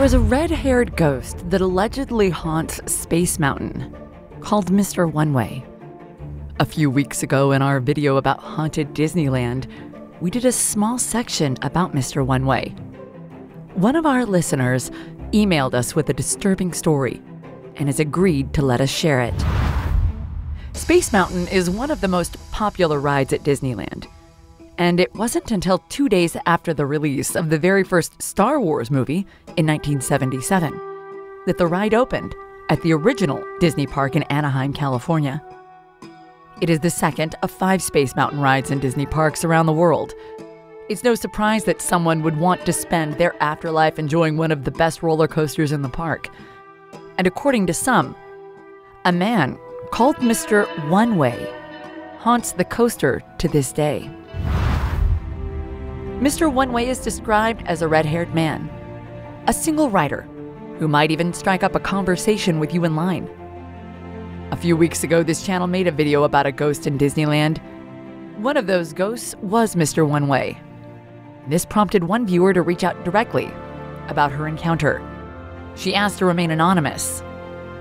was a red-haired ghost that allegedly haunts Space Mountain, called Mr. OneWay. A few weeks ago in our video about haunted Disneyland, we did a small section about Mr. OneWay. One of our listeners emailed us with a disturbing story and has agreed to let us share it. Space Mountain is one of the most popular rides at Disneyland. And it wasn't until 2 days after the release of the very first Star Wars movie in 1977 that the ride opened at the original Disney park in Anaheim, California. It is the second of 5 Space Mountain rides in Disney parks around the world. It's no surprise that someone would want to spend their afterlife enjoying one of the best roller coasters in the park. And according to some, a man called Mr. OneWay haunts the coaster to this day. Mr. OneWay is described as a red-haired man, a single rider who might even strike up a conversation with you in line. A few weeks ago, this channel made a video about a ghost in Disneyland. One of those ghosts was Mr. OneWay. This prompted one viewer to reach out directly about her encounter. She asked to remain anonymous,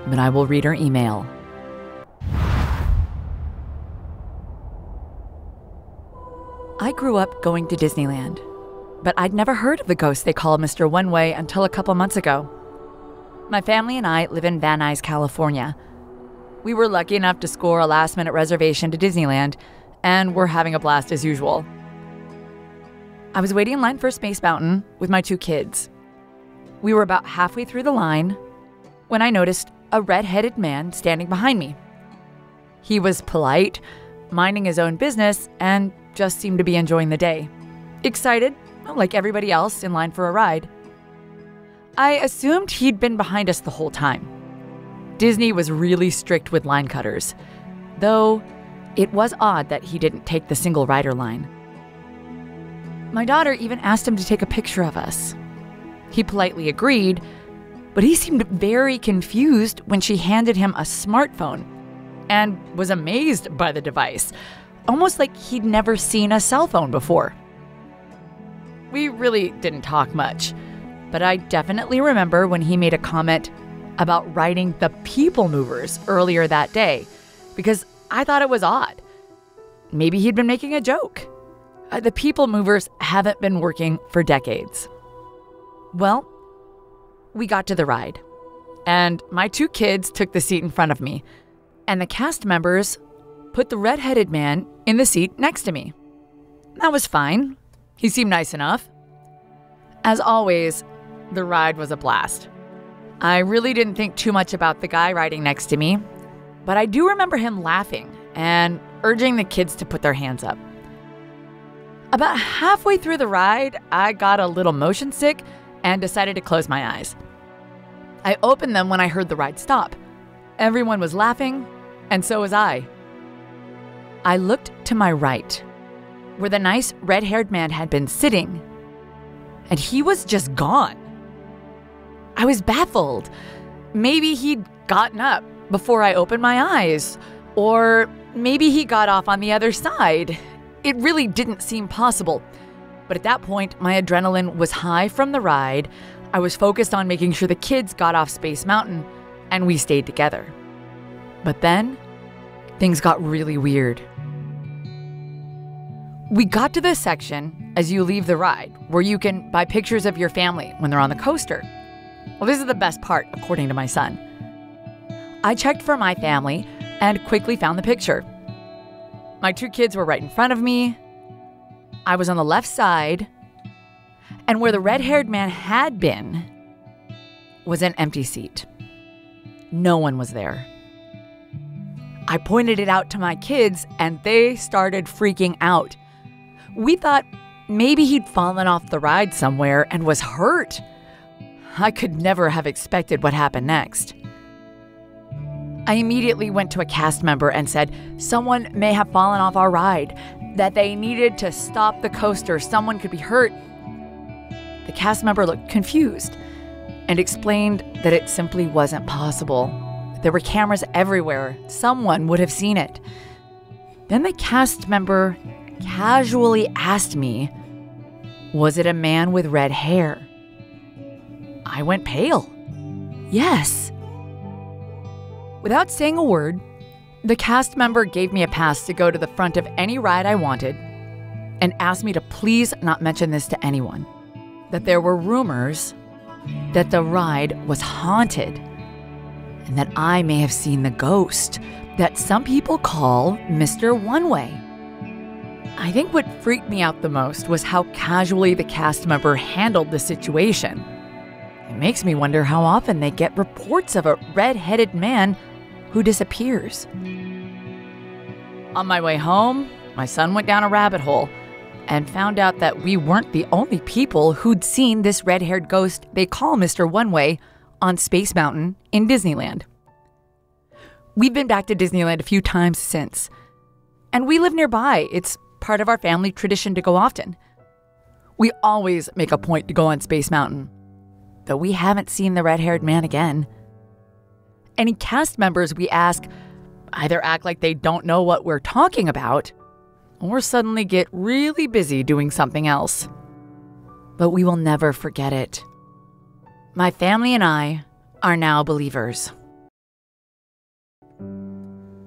but I will read her email. I grew up going to Disneyland, but I'd never heard of the ghost they call Mr. OneWay until a couple months ago. My family and I live in Van Nuys, California. We were lucky enough to score a last-minute reservation to Disneyland, and we're having a blast as usual. I was waiting in line for Space Mountain with my 2 kids. We were about halfway through the line when I noticed a red-headed man standing behind me. He was polite, minding his own business, and just seemed to be enjoying the day. Excited, like everybody else in line for a ride. I assumed he'd been behind us the whole time. Disney was really strict with line cutters, though it was odd that he didn't take the single rider line. My daughter even asked him to take a picture of us. He politely agreed, but he seemed very confused when she handed him a smartphone and was amazed by the device, almost like he'd never seen a cell phone before. We really didn't talk much, but I definitely remember when he made a comment about riding the People Movers earlier that day, because I thought it was odd. Maybe he'd been making a joke. The People Movers haven't been working for decades. Well, we got to the ride, and my 2 kids took the seat in front of me, and the cast members put the red-headed man in the seat next to me. That was fine. He seemed nice enough. As always, the ride was a blast. I really didn't think too much about the guy riding next to me, but I do remember him laughing and urging the kids to put their hands up. About halfway through the ride, I got a little motion sick and decided to close my eyes. I opened them when I heard the ride stop. Everyone was laughing, and so was I. I looked to my right, where the nice red-haired man had been sitting, and he was just gone. I was baffled. Maybe he'd gotten up before I opened my eyes, or maybe he got off on the other side. It really didn't seem possible. But at that point, my adrenaline was high from the ride. I was focused on making sure the kids got off Space Mountain, and we stayed together. But then, things got really weird. We got to this section as you leave the ride, where you can buy pictures of your family when they're on the coaster. Well, this is the best part, according to my son. I checked for my family and quickly found the picture. My 2 kids were right in front of me. I was on the left side, and where the red-haired man had been was an empty seat. No one was there. I pointed it out to my kids, and they started freaking out. We thought maybe he'd fallen off the ride somewhere and was hurt. I could never have expected what happened next. I immediately went to a cast member and said someone may have fallen off our ride, that they needed to stop the coaster, someone could be hurt. The cast member looked confused and explained that it simply wasn't possible. There were cameras everywhere. Someone would have seen it. Then the cast member casually asked me, was it a man with red hair? I went pale. Yes. Without saying a word, the cast member gave me a pass to go to the front of any ride I wanted and asked me to please not mention this to anyone, that there were rumors that the ride was haunted and that I may have seen the ghost that some people call Mr. OneWay. I think what freaked me out the most was how casually the cast member handled the situation. It makes me wonder how often they get reports of a red-headed man who disappears. On my way home, my son went down a rabbit hole and found out that we weren't the only people who'd seen this red-haired ghost they call Mr. OneWay on Space Mountain in Disneyland. We've been back to Disneyland a few times since, and we live nearby. It's part of our family tradition to go often. We always make a point to go on Space Mountain, though we haven't seen the red-haired man again. Any cast members we ask either act like they don't know what we're talking about, or suddenly get really busy doing something else. But we will never forget it. My family and I are now believers.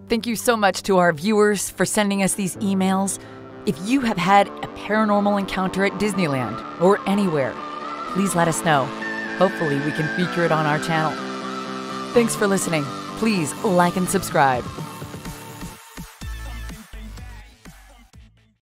Thank you so much to our viewers for sending us these emails. If you have had a paranormal encounter at Disneyland or anywhere, please let us know. Hopefully we can feature it on our channel. Thanks for listening. Please like and subscribe.